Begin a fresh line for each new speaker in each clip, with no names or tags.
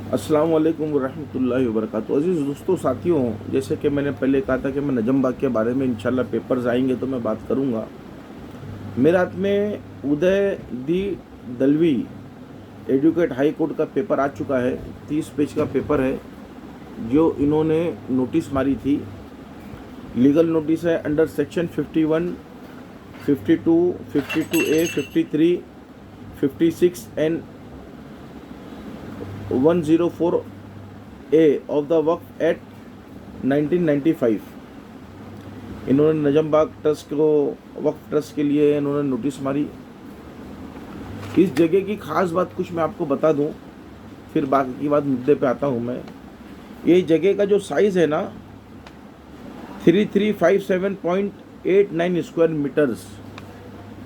अस्सलाम वालेकुम रहमतुल्लाहि व बरकातहू। अज़ीज़ दोस्तों, साथियों, जैसे कि मैंने पहले कहा था कि मैं नजम बाग के बारे में इंशाल्लाह पेपर्स आएंगे तो मैं बात करूंगा। मेरे हाथ में उदय दी दलवी एडवोकेट हाई कोर्ट का पेपर आ चुका है। 30 पेज का पेपर है जो इन्होंने नोटिस मारी थी। लीगल नोटिस है under section 51, 52, 52A, 53, 56 and 104A of the Waqf act 1995। इन्होंने नजम बाग ट्रस्ट को वक्फ ट्रस्ट के लिए इन्होंने नोटिस मारी। इस जगह की खास बात कुछ मैं आपको बता दूं, फिर बाकी की बात मुद्दे पे आता हूं मैं। ये जगह का जो साइज़ है ना, 3357.89 स्क्वायर मीटर्स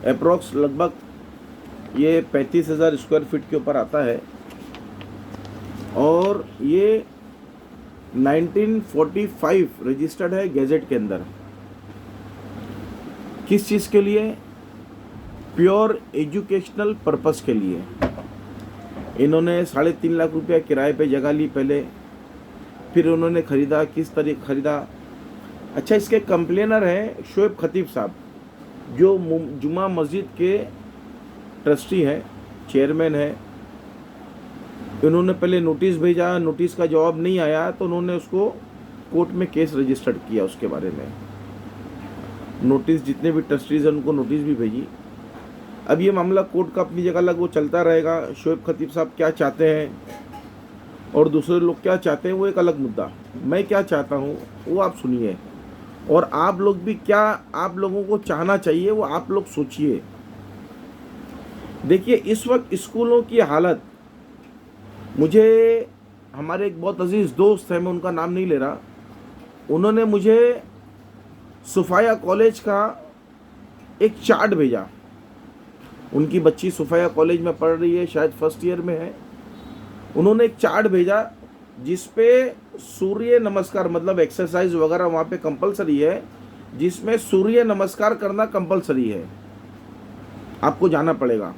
अप्रॉक्स, लगभग ये 35,000 स्क्वायर फीट के ऊपर आता है। और ये 1945 रजिस्टर्ड है गैजेट के अंदर। किस चीज़ के लिए? प्योर एजुकेशनल पर्पस के लिए। इन्होंने 3.5 लाख रुपया किराए पे जगह ली पहले, फिर उन्होंने ख़रीदा। किस तरीके ख़रीदा? अच्छा, इसके कंप्लेनर हैं शोएब खतीब साहब, जो जुमा मस्जिद के ट्रस्टी हैं, चेयरमैन हैं। इन्होंने पहले नोटिस भेजा, नोटिस का जवाब नहीं आया तो उन्होंने उसको कोर्ट में केस रजिस्टर्ड किया। उसके बारे में नोटिस, जितने भी ट्रस्टीज हैं उनको नोटिस भी भेजी। अब ये मामला कोर्ट का अपनी जगह अलग वो चलता रहेगा। शोएब खतीब साहब क्या चाहते हैं और दूसरे लोग क्या चाहते हैं वो एक अलग मुद्दा। मैं क्या चाहता हूँ वो आप सुनिए, और आप लोग भी क्या आप लोगों को चाहना चाहिए वो आप लोग सोचिए। देखिए, इस वक्त स्कूलों की हालत, मुझे हमारे एक बहुत अजीज़ दोस्त हैं, मैं उनका नाम नहीं ले रहा, उन्होंने मुझे सुफाया कॉलेज का एक चार्ट भेजा। उनकी बच्ची सुफाया कॉलेज में पढ़ रही है, शायद फर्स्ट ईयर में है। उन्होंने एक चार्ट भेजा जिस पे सूर्य नमस्कार, मतलब एक्सरसाइज वगैरह वहाँ पे कंपलसरी है, जिसमें सूर्य नमस्कार करना कंपलसरी है, आपको जाना पड़ेगा।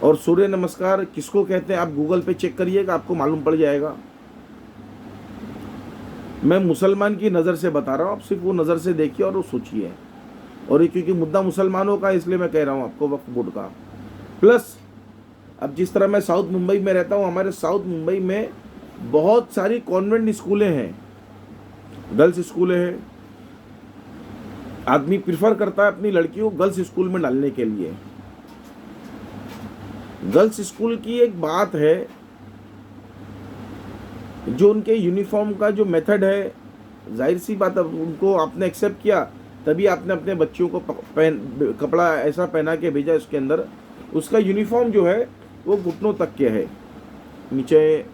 और सूर्य नमस्कार किसको कहते हैं आप गूगल पे चेक करिएगा, आपको मालूम पड़ जाएगा। मैं मुसलमान की नज़र से बता रहा हूँ, आप सिर्फ वो नज़र से देखिए और वो सोचिए। और ये क्योंकि मुद्दा मुसलमानों का, इसलिए मैं कह रहा हूँ आपको वक्फ बोर्ड का। प्लस अब जिस तरह मैं साउथ मुंबई में रहता हूँ, हमारे साउथ मुंबई में बहुत सारी कॉन्वेंट स्कूलें हैं, गर्ल्स स्कूलें हैं। आदमी प्रिफर करता है अपनी लड़की को गर्ल्स स्कूल में डालने के लिए। गर्ल्स स्कूल की एक बात है, जो उनके यूनिफॉर्म का जो मेथड है, जाहिर सी बात है उनको आपने एक्सेप्ट किया तभी आपने अपने बच्चों को कपड़ा ऐसा पहना के भेजा। इसके अंदर उसका यूनिफॉर्म जो है वो घुटनों तक के है। नीचे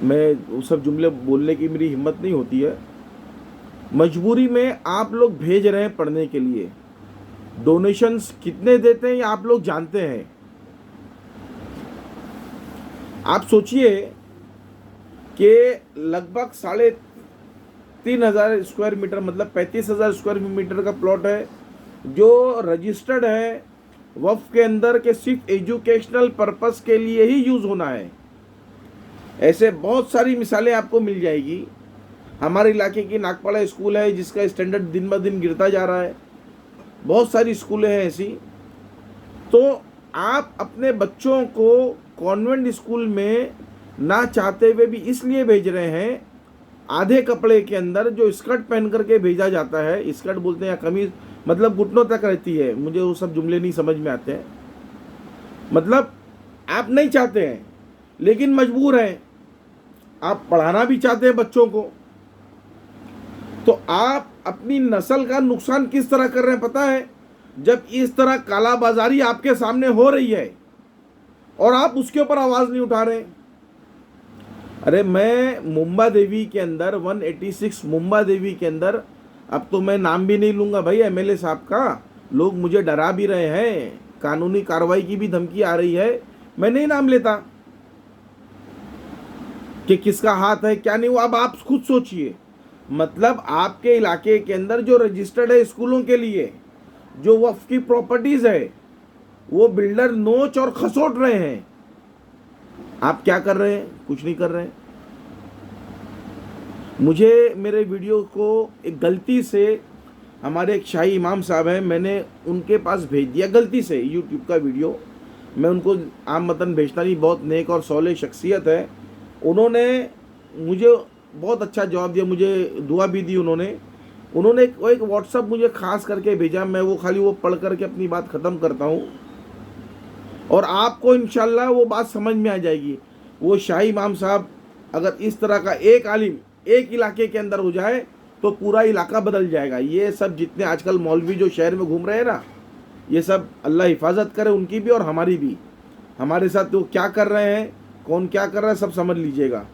मैं वो सब जुमले बोलने की मेरी हिम्मत नहीं होती है। मजबूरी में आप लोग भेज रहे हैं पढ़ने के लिए। डोनेशंस कितने देते हैं ये आप लोग जानते हैं। आप सोचिए कि लगभग 3,500 स्क्वायर मीटर, मतलब 35,000 स्क्वायर मीटर का प्लॉट है जो रजिस्टर्ड है वक्फ के अंदर, के सिर्फ एजुकेशनल पर्पस के लिए ही यूज़ होना है। ऐसे बहुत सारी मिसालें आपको मिल जाएगी। हमारे इलाके की नागपाड़ा स्कूल है जिसका स्टैंडर्ड दिन ब दिन गिरता जा रहा है। बहुत सारी स्कूलें हैं ऐसी। तो आप अपने बच्चों को कॉन्वेंट स्कूल में ना चाहते हुए भी इसलिए भेज रहे हैं, आधे कपड़े के अंदर जो स्कर्ट पहन करके भेजा जाता है, स्कर्ट बोलते हैं या कमीज, मतलब घुटनों तक रहती है। मुझे वो सब जुमले नहीं समझ में आते हैं। मतलब आप नहीं चाहते हैं लेकिन मजबूर हैं, आप पढ़ाना भी चाहते हैं बच्चों को, तो आप अपनी नस्ल का नुकसान किस तरह कर रहे हैं पता है? जब इस तरह कालाबाजारी आपके सामने हो रही है और आप उसके ऊपर आवाज़ नहीं उठा रहे। अरे मैं मुंबा देवी के अंदर 186 मुंबा देवी के अंदर, अब तो मैं नाम भी नहीं लूँगा भाई एमएलए साहब का, लोग मुझे डरा भी रहे हैं, कानूनी कार्रवाई की भी धमकी आ रही है। मैं नहीं नाम लेता कि किसका हाथ है क्या नहीं, वो अब आप खुद सोचिए। मतलब आपके इलाके के अंदर जो रजिस्टर्ड है स्कूलों के लिए, जो वक्फ की प्रॉपर्टीज़ है, वो बिल्डर नोच और खसोट रहे हैं। आप क्या कर रहे हैं? कुछ नहीं कर रहे हैं। मुझे मेरे वीडियो को एक गलती से हमारे एक शाही इमाम साहब हैं, मैंने उनके पास भेज दिया गलती से यूट्यूब का वीडियो। मैं उनको आम मतन भेजता नहीं, बहुत नेक और सौले शख्सियत है। उन्होंने मुझे बहुत अच्छा जवाब दिया, मुझे दुआ भी दी उन्होंने एक व्हाट्सअप मुझे ख़ास करके भेजा। मैं वो खाली वो पढ़ करके अपनी बात ख़त्म करता हूँ और आपको इंशाल्लाह वो बात समझ में आ जाएगी। वो शाही इमाम साहब अगर इस तरह का एक आलिम एक इलाके के अंदर हो जाए तो पूरा इलाका बदल जाएगा। ये सब जितने आजकल मौलवी जो शहर में घूम रहे हैं ना, ये सब अल्लाह हिफाजत करे उनकी भी और हमारी भी। हमारे साथ वो क्या कर रहे हैं, कौन क्या कर रहा है, सब समझ लीजिएगा।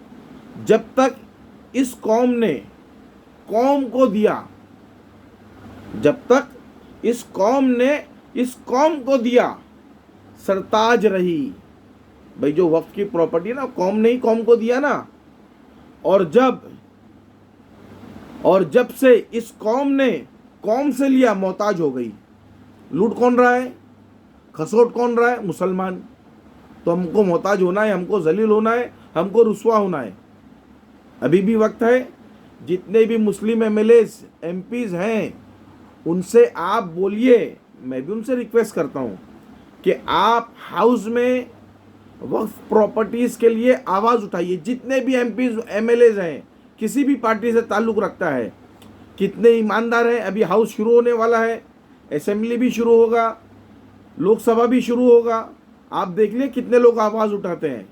जब तक इस कौम ने कौम को दिया, जब तक इस कौम ने इस कौम को दिया, सरताज रही। भाई जो वक्त की प्रॉपर्टी है ना, कौम ने ही कौम को दिया ना। और जब से इस कौम ने कौम से लिया, मोहताज हो गई। लूट कौन रहा है, खसोट कौन रहा है? मुसलमान। तो हमको मोहताज होना है, हमको जलील होना है, हमको रुसवा होना है। अभी भी वक्त है। जितने भी मुस्लिम एमएलएस एमपीज हैं उनसे आप बोलिए, मैं भी उनसे रिक्वेस्ट करता हूँ कि आप हाउस में वक्फ प्रॉपर्टीज़ के लिए आवाज़ उठाइए। जितने भी एमपीज एमएलएज हैं, किसी भी पार्टी से ताल्लुक़ रखता है, कितने ईमानदार हैं। अभी हाउस शुरू होने वाला है, असेंबली भी शुरू होगा, लोकसभा भी शुरू होगा। आप देख लें कितने लोग आवाज़ उठाते हैं,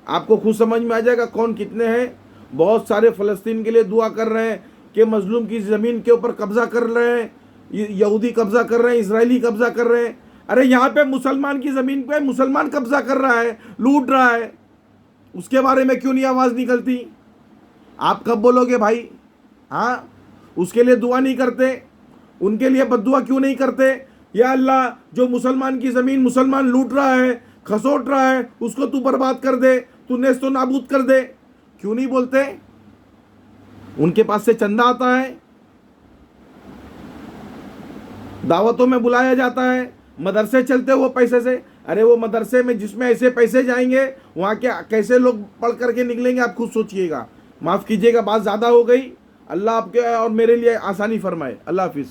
आपको खुद समझ में आ जाएगा कौन कितने हैं। बहुत सारे फ़लस्तीन के लिए दुआ कर रहे हैं कि मजलूम की ज़मीन के ऊपर कब्ज़ा कर रहे हैं, यहूदी कब्ज़ा कर रहे हैं, इजरायली कब्ज़ा कर रहे हैं। अरे यहाँ पे मुसलमान की ज़मीन पे मुसलमान कब्ज़ा कर रहा है, लूट रहा है, उसके बारे में क्यों नहीं आवाज़ निकलती? आप कब बोलोगे भाई? हाँ, उसके लिए दुआ नहीं करते, उनके लिए बद्दुआ क्यों नहीं करते? या अल्लाह, जो मुसलमान की ज़मीन मुसलमान लूट रहा है, खसोट रहा है, उसको तू बर्बाद कर दे, तू नेस्तो नाबूद कर दे, क्यों नहीं बोलते? उनके पास से चंदा आता है, दावतों में बुलाया जाता है, मदरसे चलते वो पैसे से। अरे वो मदरसे में जिसमें ऐसे पैसे जाएंगे, वहाँ के कैसे लोग पढ़ करके निकलेंगे, आप खुद सोचिएगा। माफ़ कीजिएगा, बात ज़्यादा हो गई। अल्लाह आपके और मेरे लिए आसानी फरमाए। अल्लाह हाफिज़।